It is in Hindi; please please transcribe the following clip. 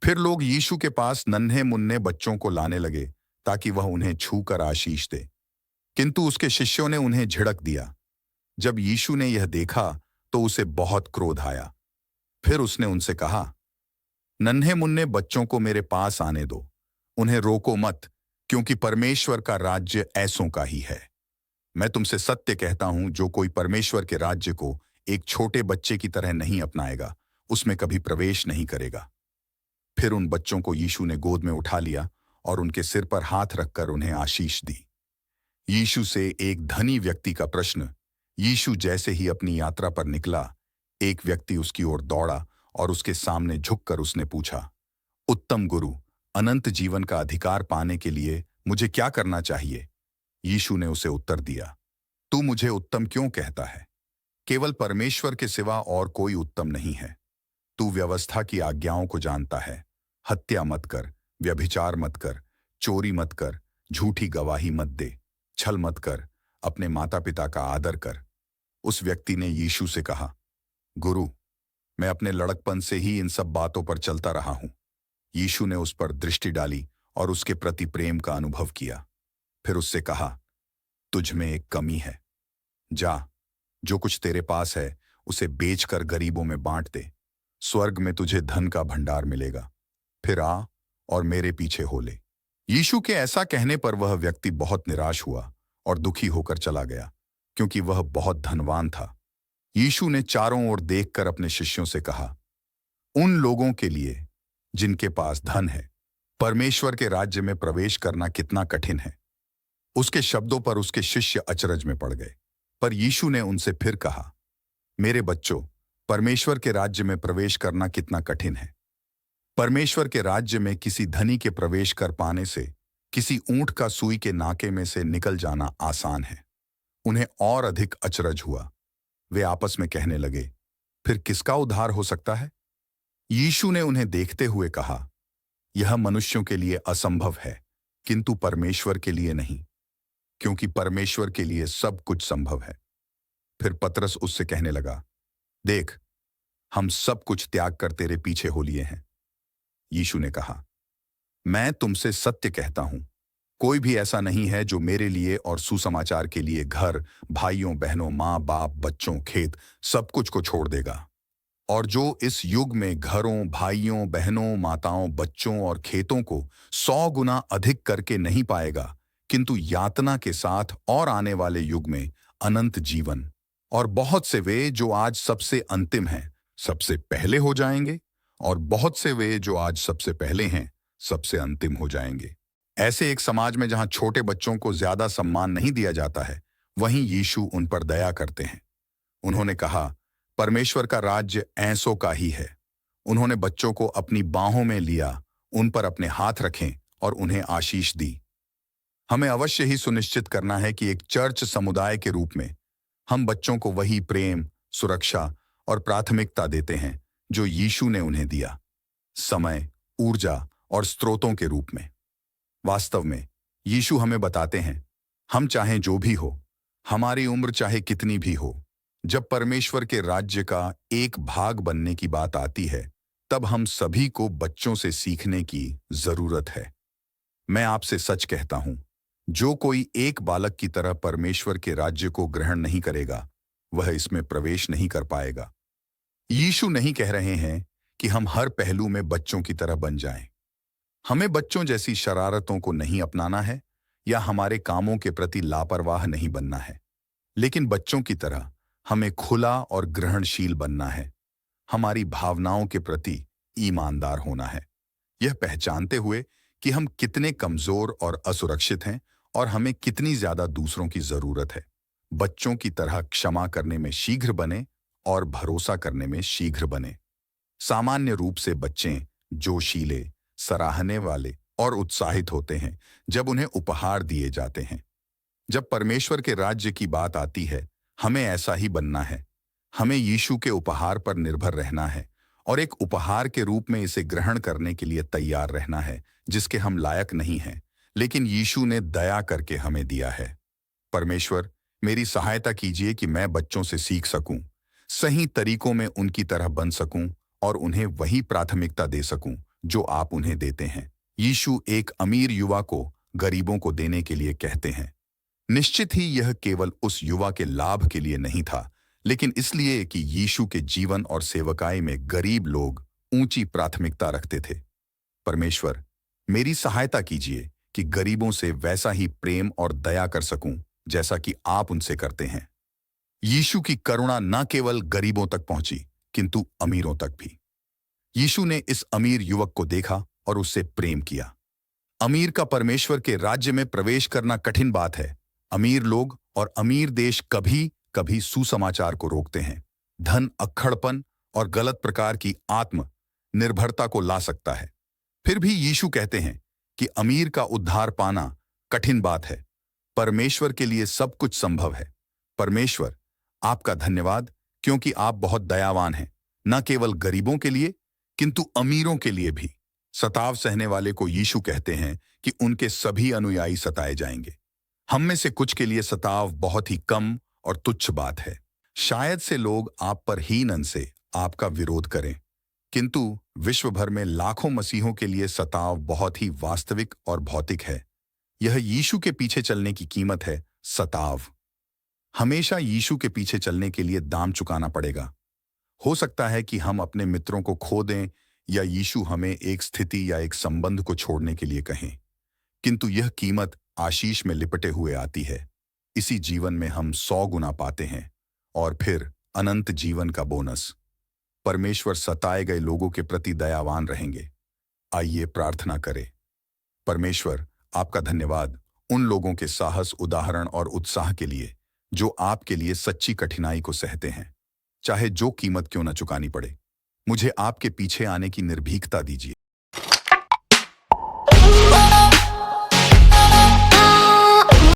फिर लोग यीशु के पास नन्हे मुन्ने बच्चों को लाने लगे ताकि वह उन्हें छूकर आशीष दे। किंतु उसके शिष्यों ने उन्हें झिड़क दिया। जब यीशु ने यह देखा तो उसे बहुत क्रोध आया। फिर उसने उनसे कहा, नन्हे मुन्ने बच्चों को मेरे पास आने दो, उन्हें रोको मत, क्योंकि परमेश्वर का राज्य ऐसों का ही है। मैं तुमसे सत्य कहता हूं, जो कोई परमेश्वर के राज्य को एक छोटे बच्चे की तरह नहीं अपनाएगा, उसमें कभी प्रवेश नहीं करेगा। फिर उन बच्चों को यीशु ने गोद में उठा लिया और उनके सिर पर हाथ रखकर उन्हें आशीष दी। यीशु से एक धनी व्यक्ति का प्रश्न। यीशु जैसे ही अपनी यात्रा पर निकला, एक व्यक्ति उसकी ओर दौड़ा और उसके सामने झुककर उसने पूछा, उत्तम गुरु, अनंत जीवन का अधिकार पाने के लिए मुझे क्या करना चाहिए? यीशु ने उसे उत्तर दिया, तू मुझे उत्तम क्यों कहता है? केवल परमेश्वर के सिवा और कोई उत्तम नहीं है। तू व्यवस्था की आज्ञाओं को जानता है। हत्या मत कर, व्यभिचार मत कर, चोरी मत कर, झूठी गवाही मत दे, छल मत कर, अपने माता पिता का आदर कर। उस व्यक्ति ने यीशु से कहा, गुरु, मैं अपने लड़कपन से ही इन सब बातों पर चलता रहा हूं। यीशु ने उस पर दृष्टि डाली और उसके प्रति प्रेम का अनुभव किया। फिर उससे कहा, तुझ में एक कमी है। जा, जो कुछ तेरे पास है उसे बेचकर गरीबों में बांट दे, स्वर्ग में तुझे धन का भंडार मिलेगा। फिर आ और मेरे पीछे हो ले। यीशु के ऐसा कहने पर वह व्यक्ति बहुत निराश हुआ और दुखी होकर चला गया, क्योंकि वह बहुत धनवान था। यीशु ने चारों ओर देखकर अपने शिष्यों से कहा, उन लोगों के लिए जिनके पास धन है, परमेश्वर के राज्य में प्रवेश करना कितना कठिन है। उसके शब्दों पर उसके शिष्य अचरज में पड़ गए। पर यीशु ने उनसे फिर कहा, मेरे बच्चों, परमेश्वर के राज्य में प्रवेश करना कितना कठिन है। परमेश्वर के राज्य में किसी धनी के प्रवेश कर पाने से किसी ऊंट का सुई के नाके में से निकल जाना आसान है। उन्हें और अधिक अचरज हुआ। वे आपस में कहने लगे, फिर किसका उद्धार हो सकता है? यीशु ने उन्हें देखते हुए कहा, यह मनुष्यों के लिए असंभव है, किंतु परमेश्वर के लिए नहीं, क्योंकि परमेश्वर के लिए सब कुछ संभव है। फिर पतरस उससे कहने लगा, देख, हम सब कुछ त्याग कर तेरे पीछे हो लिए हैं। यीशु ने कहा, मैं तुमसे सत्य कहता हूं, कोई भी ऐसा नहीं है जो मेरे लिए और सुसमाचार के लिए घर, भाइयों बहनों, माँ बाप, बच्चों, खेत, सब कुछ को छोड़ देगा, और जो इस युग में घरों, भाइयों बहनों, माताओं, बच्चों और खेतों को 100 गुना अधिक करके नहीं पाएगा, किंतु यातना के साथ और आने वाले युग में अनंत जीवन। और बहुत से वे जो आज सबसे अंतिम हैं, सबसे पहले हो जाएंगे, और बहुत से वे जो आज सबसे पहले हैं, सबसे अंतिम हो जाएंगे। ऐसे एक समाज में जहां छोटे बच्चों को ज्यादा सम्मान नहीं दिया जाता है, वहीं यीशु उन पर दया करते हैं। उन्होंने कहा, परमेश्वर का राज्य ऐसों का ही है। उन्होंने बच्चों को अपनी बाहों में लिया, उन पर अपने हाथ रखें और उन्हें आशीष दी। हमें अवश्य ही सुनिश्चित करना है कि एक चर्च समुदाय के रूप में हम बच्चों को वही प्रेम, सुरक्षा और प्राथमिकता देते हैं जो यीशु ने उन्हें दिया, समय, ऊर्जा और स्रोतों के रूप में। वास्तव में यीशु हमें बताते हैं, हम चाहे जो भी हो, हमारी उम्र चाहे कितनी भी हो, जब परमेश्वर के राज्य का एक भाग बनने की बात आती है, तब हम सभी को बच्चों से सीखने की जरूरत है। मैं आपसे सच कहता हूं, जो कोई एक बालक की तरह परमेश्वर के राज्य को ग्रहण नहीं करेगा, वह इसमें प्रवेश नहीं कर पाएगा। यीशु नहीं कह रहे हैं कि हम हर पहलू में बच्चों की तरह बन जाएं। हमें बच्चों जैसी शरारतों को नहीं अपनाना है या हमारे कामों के प्रति लापरवाह नहीं बनना है, लेकिन बच्चों की तरह हमें खुला और ग्रहणशील बनना है। हमारी भावनाओं के प्रति ईमानदार होना है, यह पहचानते हुए कि हम कितने कमजोर और असुरक्षित हैं और हमें कितनी ज्यादा दूसरों की जरूरत है। बच्चों की तरह क्षमा करने में शीघ्र बने और भरोसा करने में शीघ्र बने। सामान्य रूप से बच्चे जोशीले, सराहने वाले और उत्साहित होते हैं जब उन्हें उपहार दिए जाते हैं। जब परमेश्वर के राज्य की बात आती है, हमें ऐसा ही बनना है। हमें यीशु के उपहार पर निर्भर रहना है और एक उपहार के रूप में इसे ग्रहण करने के लिए तैयार रहना है, जिसके हम लायक नहीं हैं, लेकिन यीशु ने दया करके हमें दिया है। परमेश्वर, मेरी सहायता कीजिए कि मैं बच्चों से सीख सकूं, सही तरीकों में उनकी तरह बन सकूं और उन्हें वही प्राथमिकता दे सकूं जो आप उन्हें देते हैं। यीशु एक अमीर युवा को गरीबों को देने के लिए कहते हैं। निश्चित ही यह केवल उस युवा के लाभ के लिए नहीं था, लेकिन इसलिए कि यीशु के जीवन और सेवकाई में गरीब लोग ऊंची प्राथमिकता रखते थे। परमेश्वर, मेरी सहायता कीजिए कि गरीबों से वैसा ही प्रेम और दया कर सकूं जैसा कि आप उनसे करते हैं। यीशु की करुणा न केवल गरीबों तक पहुंची, किंतु अमीरों तक भी। यीशु ने इस अमीर युवक को देखा और उससे प्रेम किया। अमीर का परमेश्वर के राज्य में प्रवेश करना कठिन बात है। अमीर लोग और अमीर देश कभी कभी सुसमाचार को रोकते हैं। धन अक्खड़पन और गलत प्रकार की आत्म निर्भरता को ला सकता है। फिर भी यीशु कहते हैं कि अमीर का उद्धार पाना कठिन बात है। परमेश्वर के लिए सब कुछ संभव है। परमेश्वर, आपका धन्यवाद क्योंकि आप बहुत दयावान हैं, न केवल गरीबों के लिए किंतु अमीरों के लिए भी। सताव सहने वाले को यीशु कहते हैं कि उनके सभी अनुयायी सताए जाएंगे। हम में से कुछ के लिए सताव बहुत ही कम और तुच्छ बात है। शायद से लोग आप पर हीनन से आपका विरोध करें, किंतु विश्व भर में लाखों मसीहों के लिए सताव बहुत ही वास्तविक और भौतिक है। यह यीशु के पीछे चलने की कीमत है। सताव हमेशा यीशु के पीछे चलने के लिए दाम चुकाना पड़ेगा। हो सकता है कि हम अपने मित्रों को खो दें या यीशु हमें एक स्थिति या एक संबंध को छोड़ने के लिए कहें, किंतु यह कीमत आशीष में लिपटे हुए आती है। इसी जीवन में हम 100 गुना पाते हैं और फिर अनंत जीवन का बोनस। परमेश्वर सताए गए लोगों के प्रति दयावान रहेंगे। आइए प्रार्थना करें। परमेश्वर, आपका धन्यवाद उन लोगों के साहस, उदाहरण और उत्साह के लिए जो आपके लिए सच्ची कठिनाई को सहते हैं, चाहे जो कीमत क्यों न चुकानी पड़े। मुझे आपके पीछे आने की निर्भीकता दीजिए।